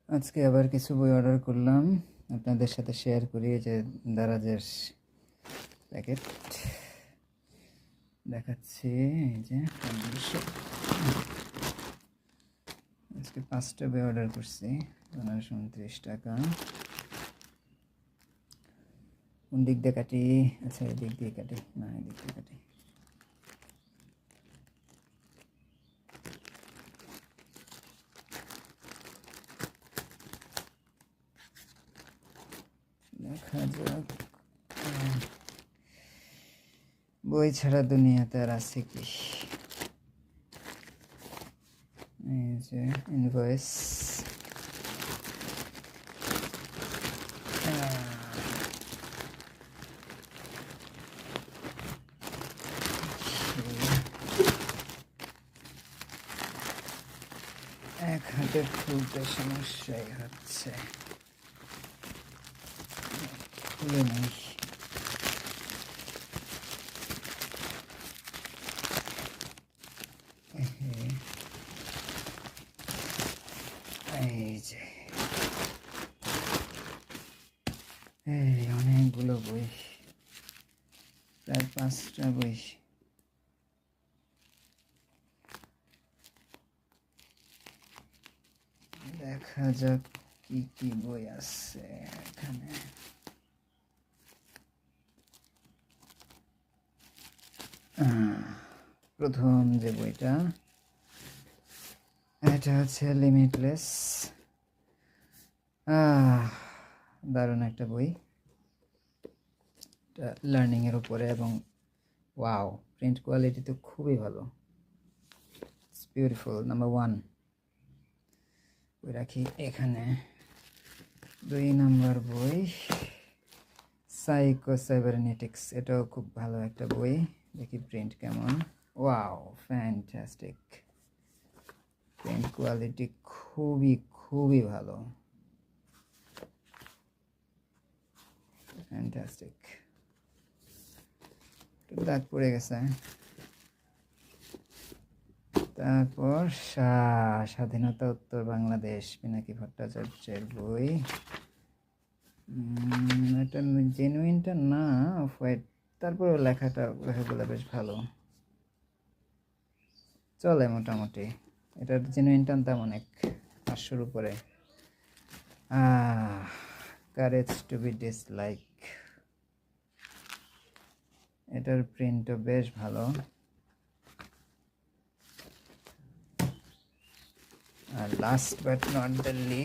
আজকে আবার কিছু বই অর্ডার করলাম, আপনাদের সাথে শেয়ার করি। এই যে দারাজের প্যাকেট দেখাচ্ছি, এই যে 1500। আজকে 5টা বই অর্ডার করছি, 1529 টাকা। কোন দিক দিয়ে কাটি? আচ্ছা, এই দিক দিয়ে কাটি, না এই দিক দিয়ে কাটি। দেখা যাক বই ছাড়া দুনিয়াতে আর আছে কি। এই যে ইনভয়েস, এক হাতে খুলতে সমস্যাই হচ্ছে, খুলে নেই। এই যে এই অনেকগুলো বই, প্রায় 5টা বই। দেখা যাক কি কি বই আছে এখানে। প্রথম যে বইটা, এটা হচ্ছে লিমিটলেস। দারুণ একটা বই, এটা লার্নিংয়ের উপরে, এবং ওয়াও, প্রিন্ট কোয়ালিটি তো খুবই ভালো, ইটস বিউটিফুল। নাম্বার 1 বই রাখি এখানে। 2 নাম্বার বই সাইকো সাইবারনেটিক্স, এটাও খুব ভালো একটা বই, দেখি প্রিন্ট কেমন। ওয়াও, ফ্যান্টাস্টিক, প্রিন্ট কোয়ালিটি খুবই খুবই ভালো, ফ্যান্টাস্টিক। দাগ পড়ে গেছে। তারপর স্বাধীনতা উত্তর বাংলাদেশ, পিনাকি ভট্টাচার্যের বই। এটা জেনুইনটা না, অফ হোয়াইট, তারপরেও লেখাগুলো বেশ ভালো, চলে মোটামুটি। এটার জেনুইনটা দাম অনেক, 500-র উপরে। কারেজ টু বি ডিসলাইক, এটার প্রিন্টও বেশ ভালো। আর last but not the list,